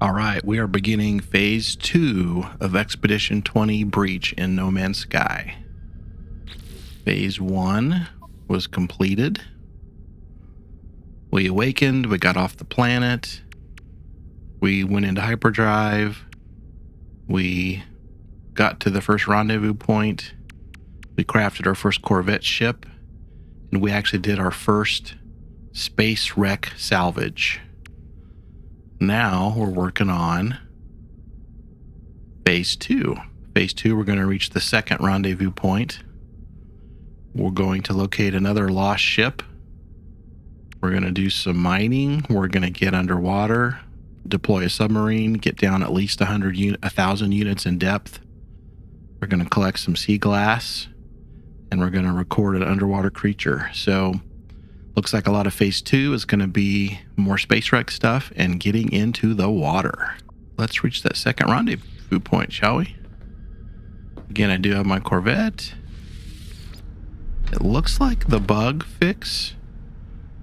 All right, we are beginning phase 2 of Expedition 20 Breach in No Man's Sky. Phase 1 was completed. We awakened, we got off the planet, we went into hyperdrive, we got to the first rendezvous point, we crafted our first Corvette ship, and we actually did our first space wreck salvage. Now we're working on phase 2. Phase 2, we're going to reach the second rendezvous point. We're going to locate another lost ship. We're going to do some mining. We're going to get underwater, deploy a submarine, get down at least 1,000 units in depth. We're going to collect some sea glass, and we're going to record an underwater creature. So looks like a lot of phase 2 is going to be more space wreck stuff and getting into the water. Let's reach that second rendezvous point, shall we? Again, I do have my Corvette. It looks like the bug fix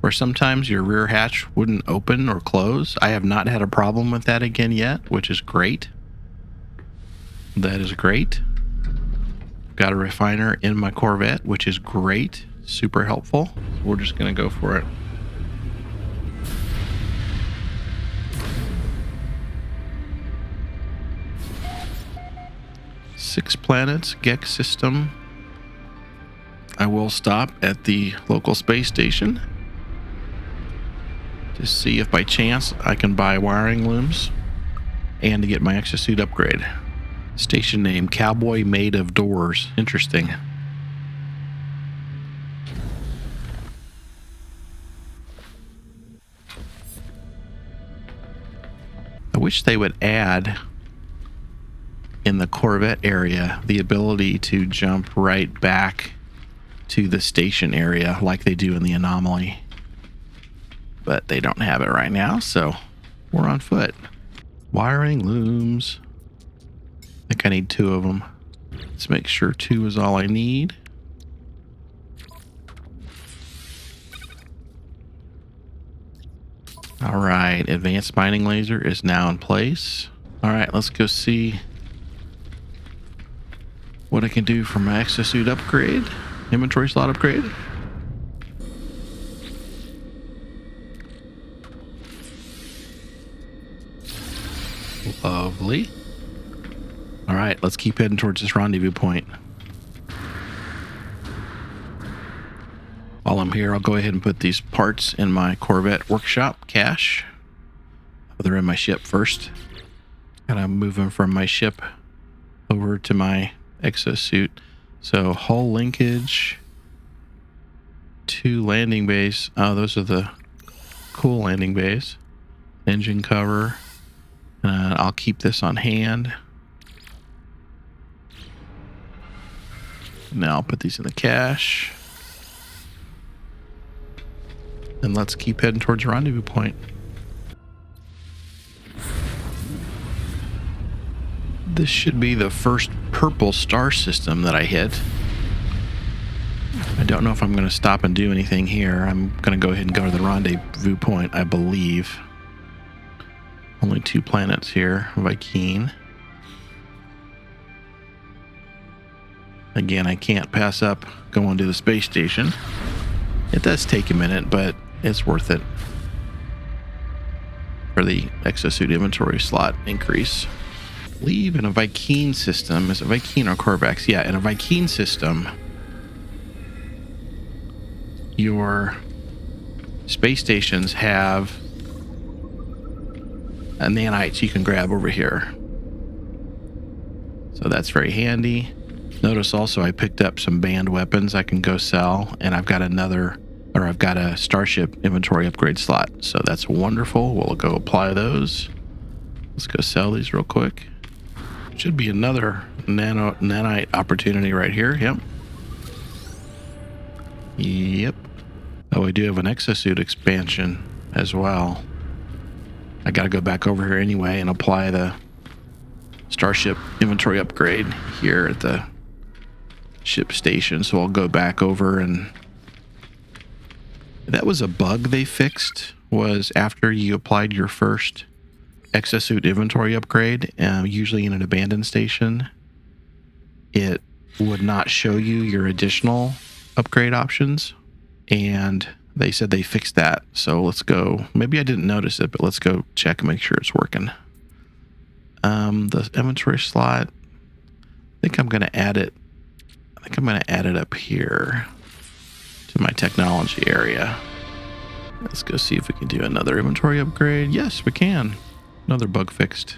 where sometimes your rear hatch wouldn't open or close. I have not had a problem with that again yet, which is great. That is great. Got a refiner in my Corvette, which is great. Super helpful. We're just going to go for it. Six planets, Gex system. I will stop at the local space station to see if by chance I can buy wiring looms and to get my exosuit upgrade. Station name, Cowboy Made of Doors. Interesting. I wish they would add in the Corvette area the ability to jump right back to the station area like they do in the Anomaly. But they don't have it right now, so we're on foot. Wiring looms. I think I need 2 of them. Let's make sure 2 is all I need. All right, advanced mining laser is now in place. All right, let's go see what I can do for my exosuit upgrade, inventory slot upgrade. Lovely. All right, let's keep heading towards this rendezvous point. While I'm here, I'll go ahead and put these parts in my Corvette workshop cache. They're in my ship first. And I'm moving from my ship over to my exosuit. So hull linkage, 2 landing bays. Oh, those are the cool landing bays. Engine cover. I'll keep this on hand. Now I'll put these in the cache. And let's keep heading towards the rendezvous point. This should be the first purple star system that I hit. I don't know if I'm going to stop and do anything here. I'm going to go ahead and go to the rendezvous point, I believe. Only 2 planets here, Vikine. Again, I can't pass up going to the space station. It does take a minute, but it's worth it for the exosuit inventory slot increase. I believe in a Vikine system, is it Vikine or Corvax? Yeah, in a Vikine system, your space stations have a nanite you can grab over here. So that's very handy. Notice also I picked up some banned weapons I can go sell, and I've got a starship inventory upgrade slot. So that's wonderful. We'll go apply those. Let's go sell these real quick. Should be another nanite opportunity right here. Yep. Oh, we do have an exosuit expansion as well. I got to go back over here anyway and apply the starship inventory upgrade here at the ship station. So I'll go back over, and that was a bug they fixed, was after you applied your first exosuit inventory upgrade. Usually in an abandoned station, it would not show you your additional upgrade options, and they said they fixed that. So let's go. Maybe I didn't notice it, but let's go check and make sure it's working. The inventory slot, I think I'm going to add it. I think I'm going to add it up here to my technology area. Let's go see if we can do another inventory upgrade. Yes, we can. Another bug fixed.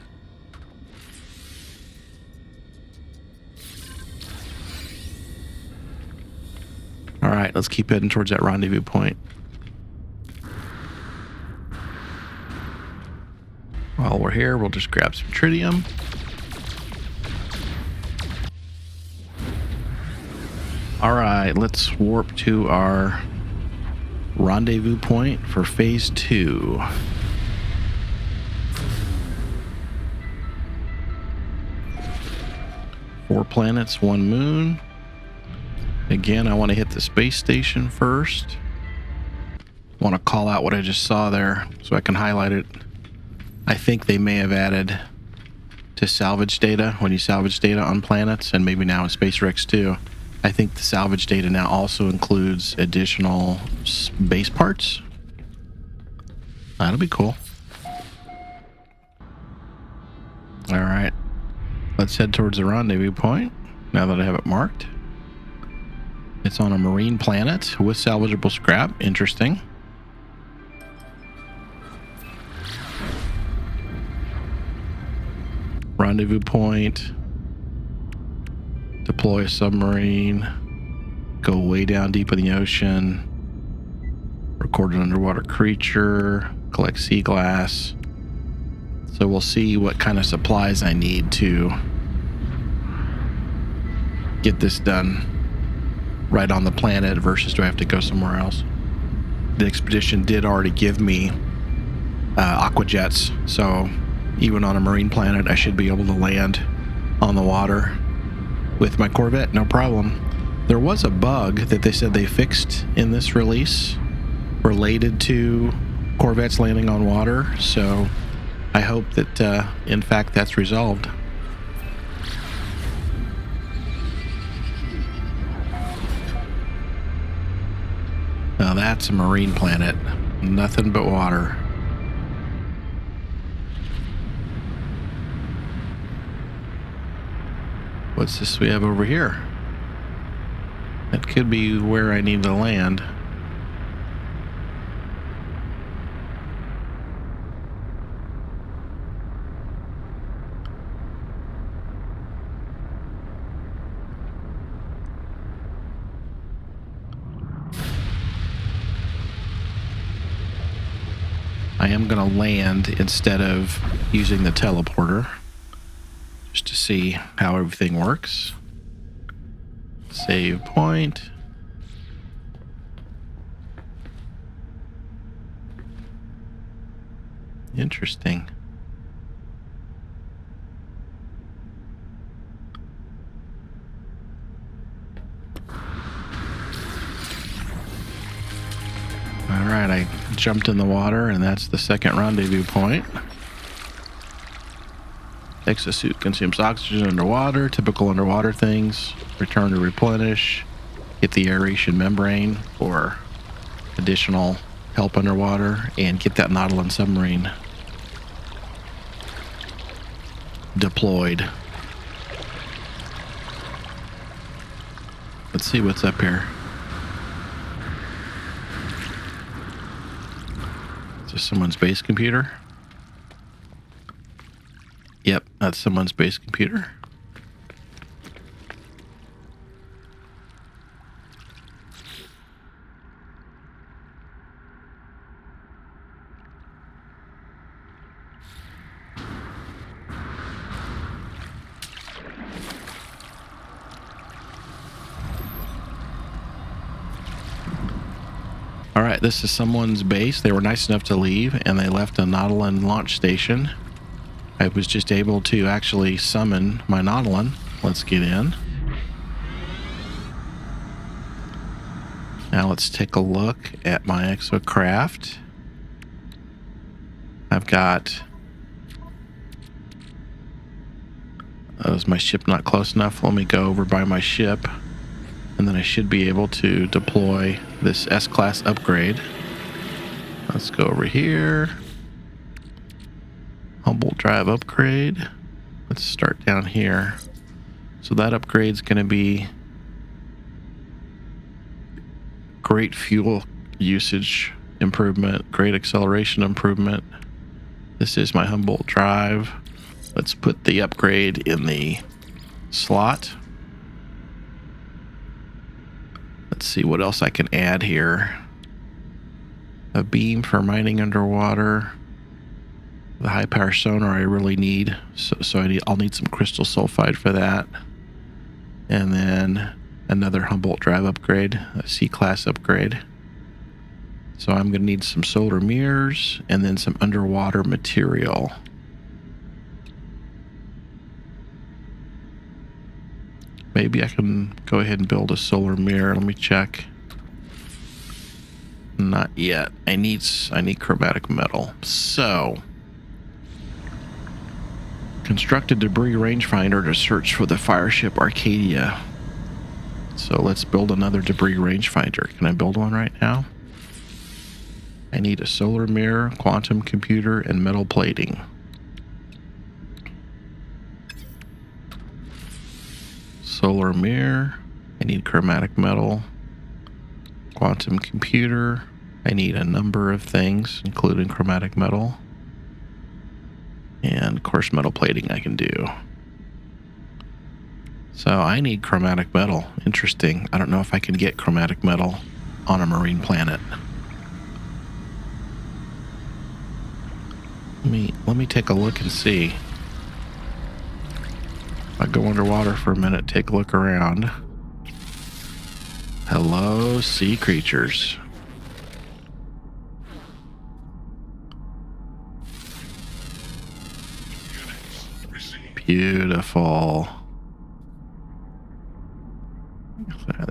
All right, let's keep heading towards that rendezvous point. While we're here, we'll just grab some tritium. All right, let's warp to our rendezvous point for phase 2. Four planets, one moon. Again, I want to hit the space station first. I want to call out what I just saw there so I can highlight it. I think they may have added to salvage data when you salvage data on planets, and maybe now in Space Rex too. I think the salvage data now also includes additional base parts. That'll be cool. All right, let's head towards the rendezvous point now that I have it marked. It's on a marine planet with salvageable scrap. Interesting. Rendezvous point. Deploy a submarine. Go way down deep in the ocean. Record an underwater creature. Collect sea glass. So we'll see what kind of supplies I need to get this done right on the planet versus do I have to go somewhere else. The expedition did already give me aqua jets, so even on a marine planet I should be able to land on the water with my Corvette, no problem. There was a bug that they said they fixed in this release related to Corvettes landing on water, so I hope that in fact that's resolved. Now that's a marine planet. Nothing but water. What's this we have over here? That could be where I need to land. I am going to land instead of using the teleporter just to see how everything works. Save point. Interesting. All right, I jumped in the water, and that's the second rendezvous point. Exosuit consumes oxygen underwater, typical underwater things. Return to replenish. Get the aeration membrane for additional help underwater, and get that Nautilus submarine deployed. Let's see what's up here. Is this someone's base computer? Yep, that's someone's base computer. All right, this is someone's base. They were nice enough to leave, and they left a Nautilus launch station. I was just able to actually summon my Nautilus. Let's get in. Now let's take a look at my exocraft. I've got Is my ship not close enough? Let me go over by my ship, and then I should be able to deploy this S-class upgrade. Let's go over here. Humboldt Drive upgrade. Let's start down here. So that upgrade's going to be great fuel usage improvement, great acceleration improvement. This is my Humboldt Drive. Let's put the upgrade in the slot. Let's see what else I can add here. A beam for mining underwater. The high power sonar I really need, so I'll need some crystal sulfide for that. And then another Humboldt Drive upgrade, a C-class upgrade. So I'm going to need some solar mirrors and then some underwater material. Maybe I can go ahead and build a solar mirror. Let me check. Not yet. I need chromatic metal. So, construct a debris rangefinder to search for the fireship Arcadia. So let's build another debris rangefinder. Can I build one right now? I need a solar mirror, quantum computer, and metal plating. Solar mirror. I need chromatic metal, quantum computer. I need a number of things, including chromatic metal. And, of course, metal plating I can do. So I need chromatic metal. Interesting. I don't know if I can get chromatic metal on a marine planet. Let me take a look and see. I go underwater for a minute, take a look around. Hello, sea creatures. Beautiful.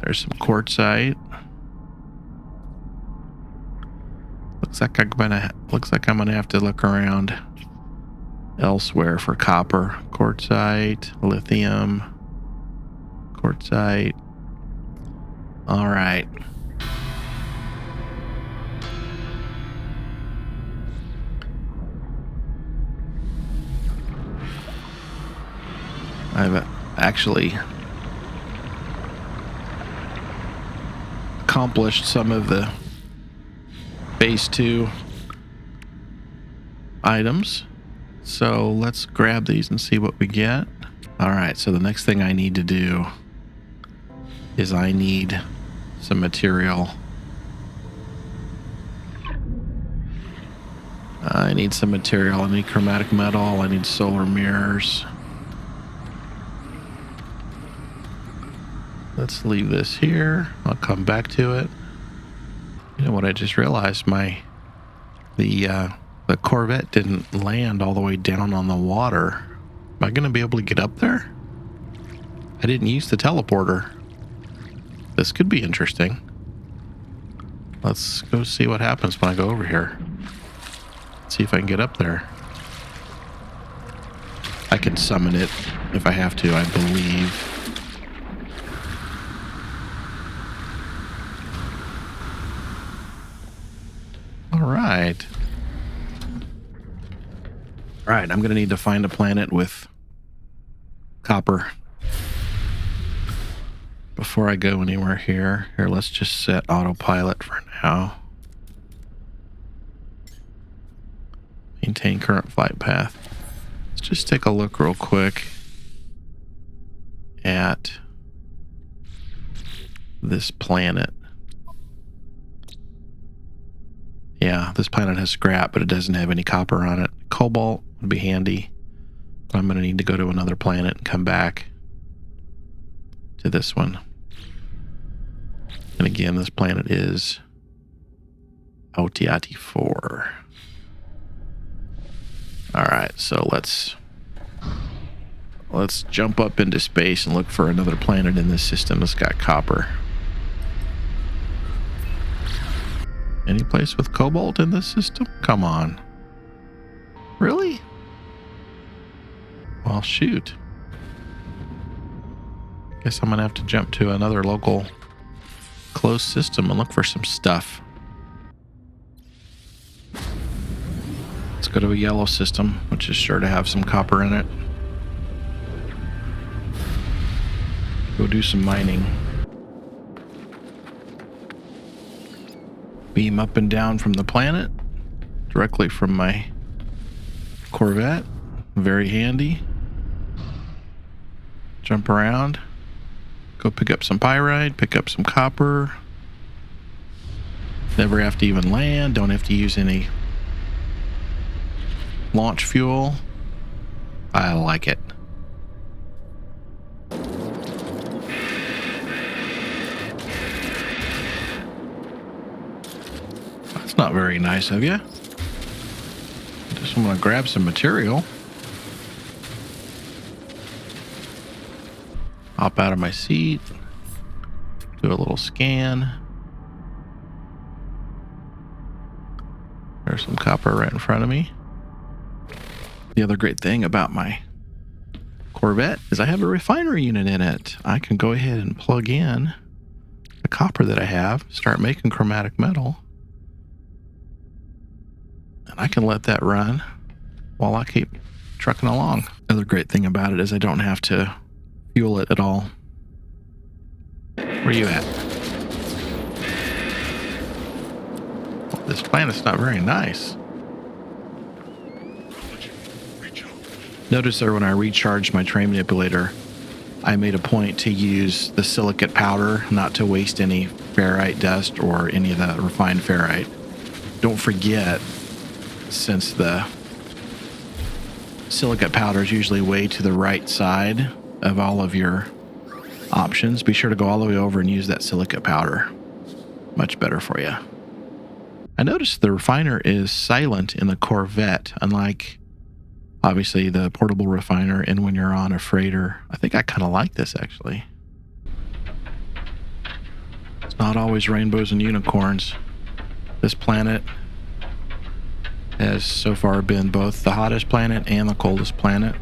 There's some quartzite. Looks like I'm gonna have to look around elsewhere for copper. Quartzite, lithium, quartzite. All right. I've actually accomplished some of the phase 2 items. So let's grab these and see what we get. All right, so the next thing I need to do is I need some material. I need some material. I need chromatic metal. I need solar mirrors. Let's leave this here. I'll come back to it. You know what I just realized? The Corvette didn't land all the way down on the water. Am I going to be able to get up there? I didn't use the teleporter. This could be interesting. Let's go see what happens when I go over here. See if I can get up there. I can summon it if I have to, I believe. All right. All right, I'm going to need to find a planet with copper before I go anywhere here. Here, let's just set autopilot for now. Maintain current flight path. Let's just take a look real quick at this planet. Yeah, this planet has scrap, but it doesn't have any copper on it. Cobalt would be handy. But I'm going to need to go to another planet and come back to this one. And again, this planet is Otiati 4. All right, so let's jump up into space and look for another planet in this system that's got copper. Any place with cobalt in this system? Come on. Really? Well, shoot. Guess I'm gonna have to jump to another local closed system and look for some stuff. Let's go to a yellow system, which is sure to have some copper in it. Go do some mining. Beam up and down from the planet, directly from my Corvette. Very handy. Jump around. Go pick up some pyrite, pick up some copper. Never have to even land. Don't have to use any launch fuel. I like it. That's not very nice of you. Just want to grab some material. Hop out of my seat. Do a little scan. There's some copper right in front of me. The other great thing about my Corvette is I have a refinery unit in it. I can go ahead and plug in the copper that I have, start making chromatic metal, and I can let that run while I keep trucking along. Another great thing about it is I don't have to fuel it at all. Where you at? Well, this planet's not very nice. Notice there when I recharged my train manipulator, I made a point to use the silicate powder, not to waste any ferrite dust or any of the refined ferrite. Don't forget, since the silicate powder is usually way to the right side of all of your options, be sure to go all the way over and use that silicate powder. Much better for you. I noticed the refiner is silent in the Corvette, unlike obviously the portable refiner and when you're on a freighter. I think I kind of like this actually. It's not always rainbows and unicorns. This planet has so far been both the hottest planet and the coldest planet.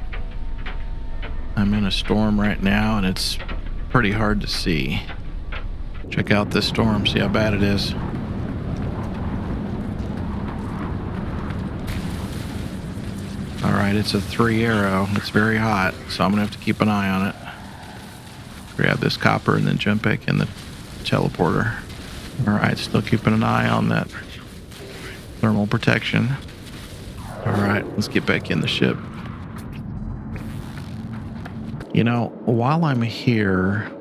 I'm in a storm right now and it's pretty hard to see. Check out this storm, see how bad it is. Alright, it's a 3 arrow. It's very hot, so I'm gonna have to keep an eye on it. Grab this copper and then jump back in the teleporter. Alright, still keeping an eye on that thermal protection. Alright, let's get back in the ship. You know, while I'm here,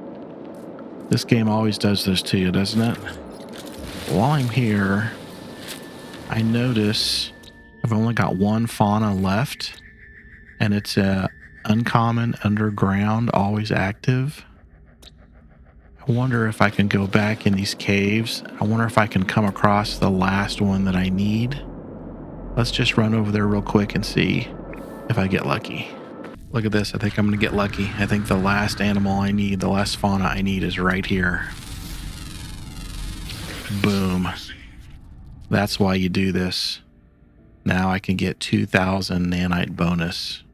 this game always does this to you, doesn't it? While I'm here, I notice I've only got one fauna left, and it's a uncommon underground, always active. I wonder if I can go back in these caves. I wonder if I can come across the last one that I need. Let's just run over there real quick and see if I get lucky. Look at this. I think I'm going to get lucky. I think the last animal I need, the last fauna I need is right here. Boom. That's why you do this. Now I can get 2,000 nanite bonus.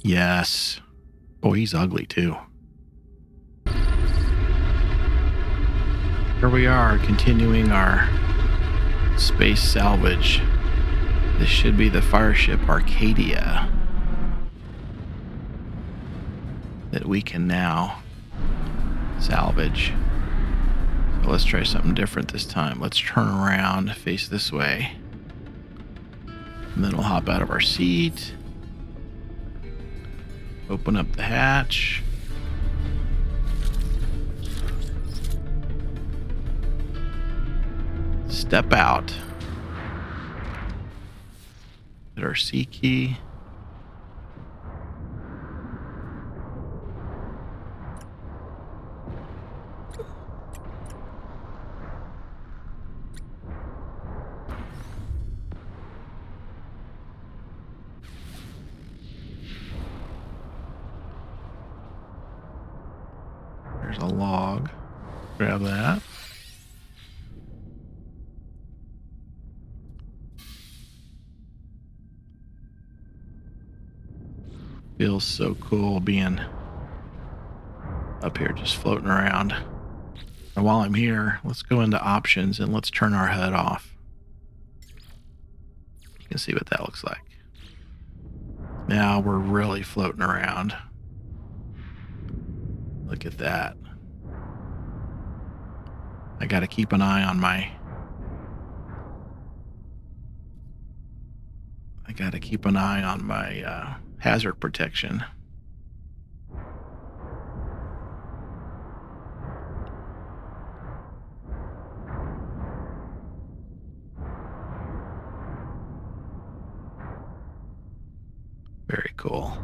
Yes. Oh, he's ugly too. Here we are, continuing our space salvage. This should be the fireship Arcadia that we can now salvage. So let's try something different this time. Let's turn around, face this way. And then we'll hop out of our seat. Open up the hatch. Step out. Hit our C key. There's a log. Grab that. Feels so cool being up here just floating around. And while I'm here, let's go into options and let's turn our HUD off. You can see what that looks like. Now we're really floating around. Look at that. I got to keep an eye on my hazard protection. Very cool.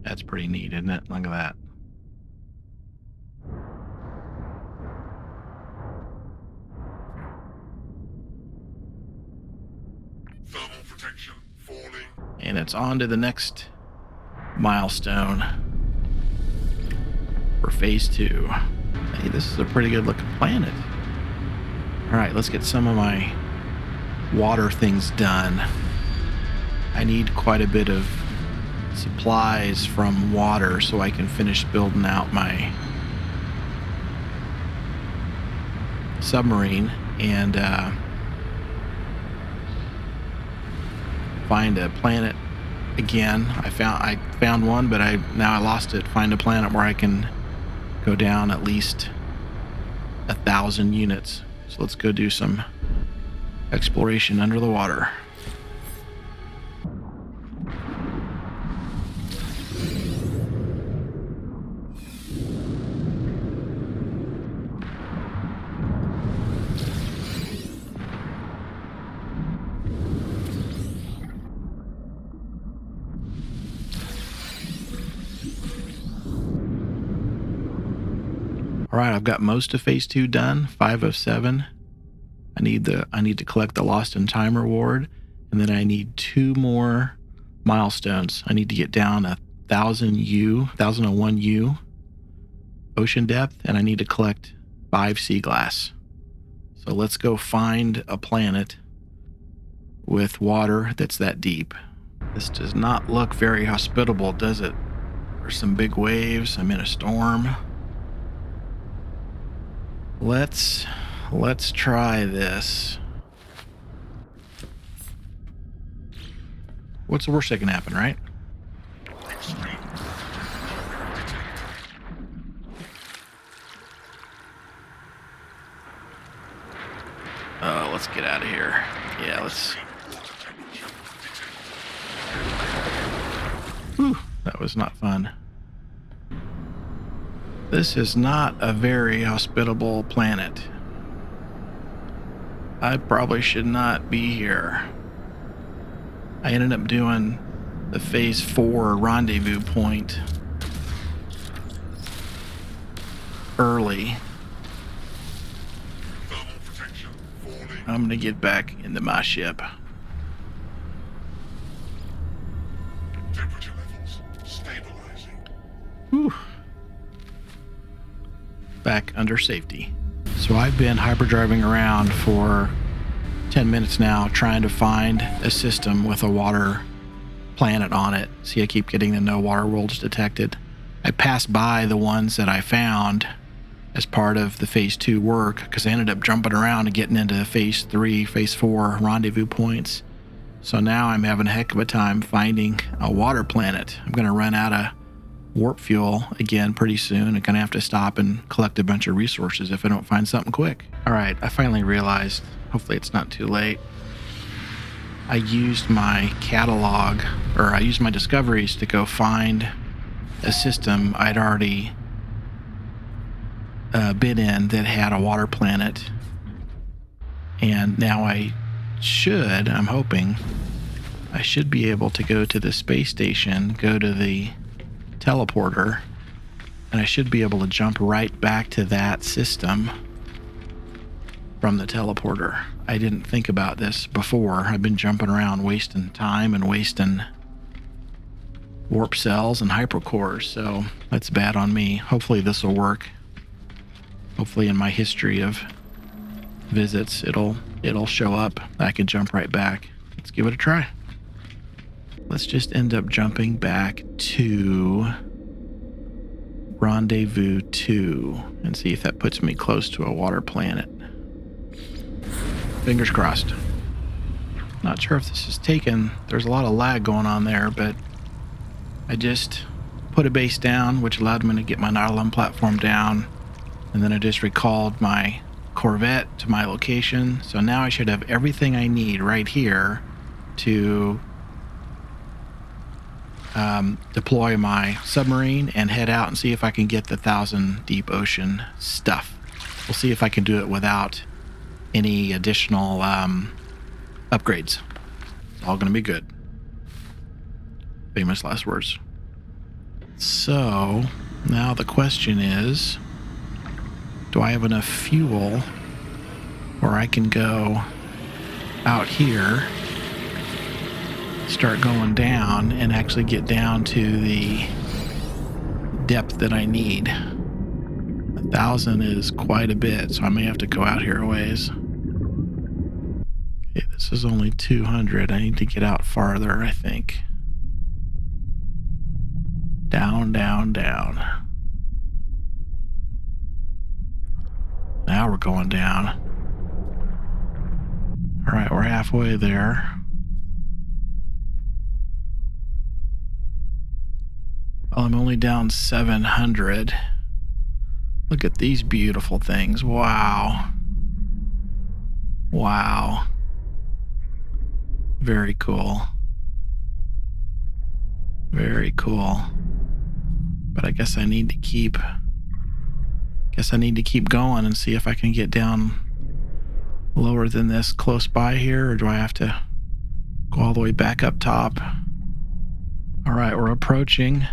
That's pretty neat, isn't it? Look at that. Thermal protection falling. And it's on to the next milestone for phase 2. Hey, this is a pretty good looking planet. All right, let's get some of my water things done. I need quite a bit of supplies from water so I can finish building out my submarine and find a planet again. I found one, but now I lost it. Find a planet where I can go down at least 1,000 units. So let's go do some exploration under the water. All right, I've got most of phase 2 done, 5 of 7. I need to collect the Lost in Time reward, and then I need 2 more milestones. I need to get down 1,001 U ocean depth, and I need to collect 5 sea glass. So let's go find a planet with water that's that deep. This does not look very hospitable, does it? There's some big waves. I'm in a storm. Let's try this. What's the worst that can happen, right? Let's get out of here. Yeah, let's... Whew, that was not fun. This is not a very hospitable planet. I probably should not be here. I ended up doing the phase 4 rendezvous point early. I'm gonna get back into my ship. Temperature levels stabilizing. Whew. Back under safety. So I've been hyperdriving around for 10 minutes now trying to find a system with a water planet on it. See, I keep getting the no water worlds detected. I passed by the ones that I found as part of the phase 2 work because I ended up jumping around and getting into phase 3, phase 4 rendezvous points. So now I'm having a heck of a time finding a water planet. I'm going to run out of warp fuel again pretty soon. I'm gonna have to stop and collect a bunch of resources if I don't find something quick. All right, I finally realized, hopefully it's not too late. I used my catalog, or I used my discoveries to go find a system I'd already been in that had a water planet. And now I'm hoping, I should be able to go to the space station, go to the teleporter, and I should be able to jump right back to that system from the teleporter. I didn't think about this before. I've been jumping around wasting time and wasting warp cells and hypercores, so that's bad on me. Hopefully this will work. Hopefully in my history of visits it'll show up. I can jump right back. Let's give it a try. Let's just end up jumping back to Rendezvous 2 and see if that puts me close to a water planet. Fingers crossed. Not sure if this is taken. There's a lot of lag going on there, but I just put a base down, which allowed me to get my Nautilus platform down, and then I just recalled my Corvette to my location. So now I should have everything I need right here to deploy my submarine and head out and see if I can get the 1,000 deep ocean stuff. We'll see if I can do it without any additional upgrades. It's all going to be good. Famous last words. So now the question is, do I have enough fuel where I can go out here, start going down, and actually get down to the depth that I need? 1,000 is quite a bit, so I may have to go out here a ways. Okay, this is only 200. I need to get out farther, I think. Down, down, down. Now we're going down. All right, we're halfway there. Well, I'm only down 700. Look at these beautiful things. Wow. Wow. Very cool. Very cool. But I guess I need to keep going and see if I can get down lower than this close by here, or do I have to go all the way back up top? All right, we're approaching.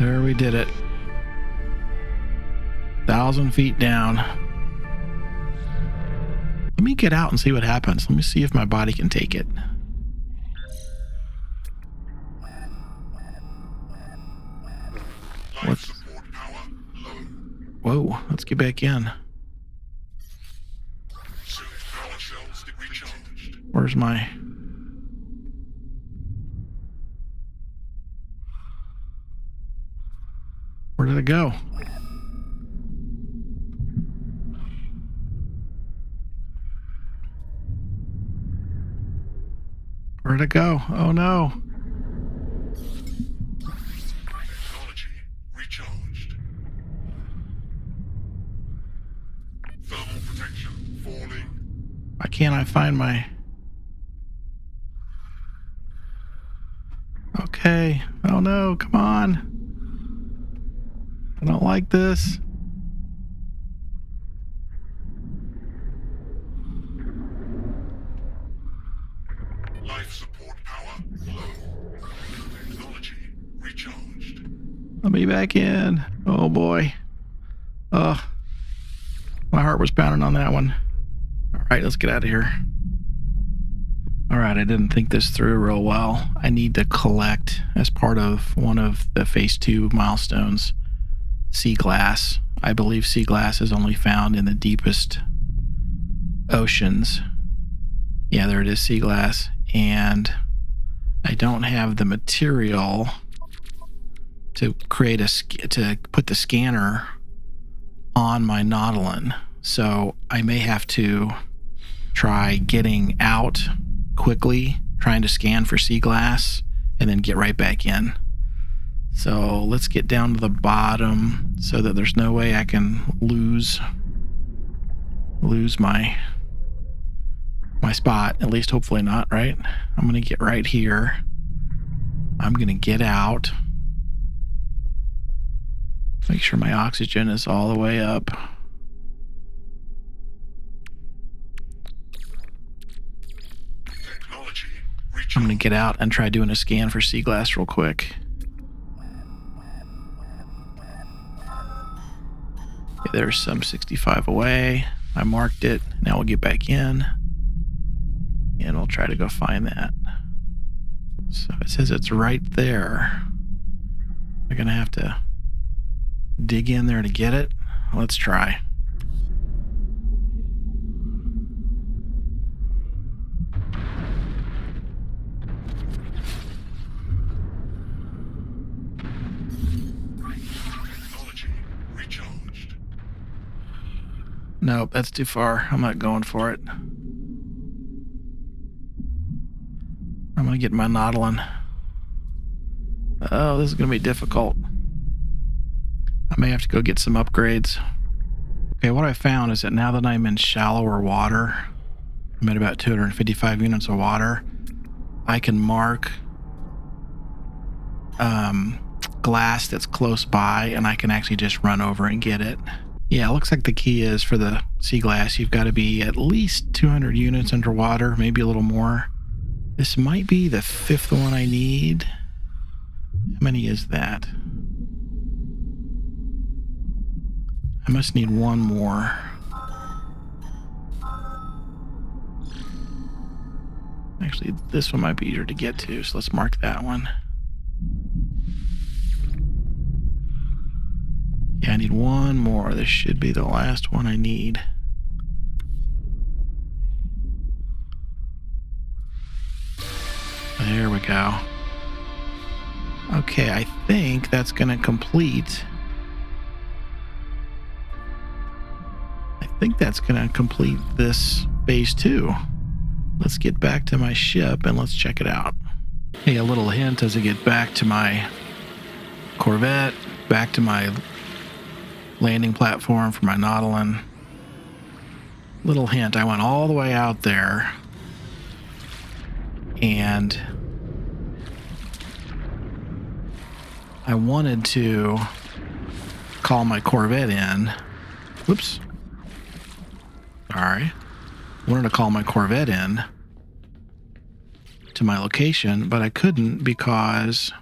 There, we did it. 1,000 feet down. Let me get out and see what happens. Let me see if my body can take it. Life support power low. Whoa, let's get back in. Soon power shells recharged. Where's my... Where did it go? Where'd it go? Oh no. Technology recharged. Thermal protection falling. Why can't I find my... Okay. Oh no, come on. I don't like this. Life support power low. Technology recharged. Let me back in. Oh boy. Oh, my heart was pounding on that one. All right, let's get out of here. All right, I didn't think this through real well. I need to collect, as part of one of the phase 2 milestones, sea glass. I believe sea glass is only found in the deepest oceans. Yeah, there it is, sea glass. And I don't have the material to create to put the scanner on my Nautilus. So I may have to try getting out quickly, trying to scan for sea glass, and then get right back in. So let's get down to the bottom so that there's no way I can lose my spot, at least hopefully not, right? I'm going to get right here. I'm going to get out. Make sure my oxygen is all the way up. Technology I'm going to recharged. get out and try doing a scan for sea glass real quick. Okay, there's some 65 away. I marked it. Now we'll get back in. And we'll try to go find that. So it says it's right there. We're going to have to dig in there to get it. Let's try. Technology recharged. Nope, that's too far. I'm not going for it. I'm going to get my Nautilin. Oh, this is going to be difficult. I may have to go get some upgrades. Okay, what I found is that now that I'm in shallower water, I'm at about 255 units of water, I can mark glass that's close by, and I can actually just run over and get it. Yeah, it looks like the key is for the sea glass, you've got to be at least 200 units underwater, maybe a little more. This might be the 5th one I need. How many is that? I must need one more. Actually, this one might be easier to get to, so let's mark that one. Yeah, I need one more. This should be the last one I need. There we go. Okay, I think that's going to complete. I think that's going to complete this phase 2. Let's get back to my ship and let's check it out. Hey, a little hint as I get back to my Corvette, back to my landing platform for my Nautilin. Little hint, I went all the way out there and I wanted to call my Corvette in. Whoops. Sorry. Wanted to call my Corvette in to my location, but I couldn't because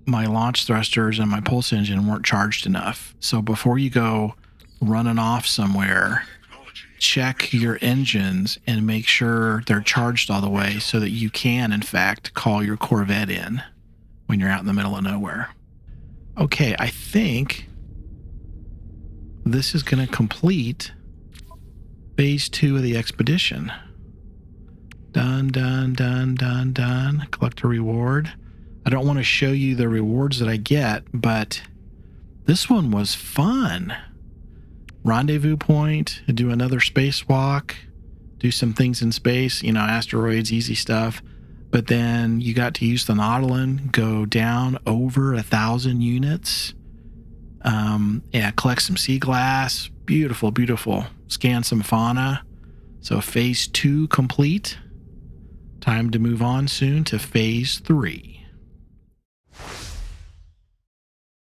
my launch thrusters and my pulse engine weren't charged enough. So before you go running off somewhere, check your engines and make sure they're charged all the way so that you can, in fact, call your Corvette in when you're out in the middle of nowhere. Okay, I think this is going to complete phase 2 of the expedition. Done, done, done, done, done. Collect a reward. I don't want to show you the rewards that I get, but this one was fun. Rendezvous point, do another spacewalk, do some things in space, you know, asteroids, easy stuff. But then you got to use the Nautilin, go down over 1,000 units. Yeah, collect some sea glass. Beautiful, beautiful. Scan some fauna. So phase 2 complete. Time to move on soon to phase 3.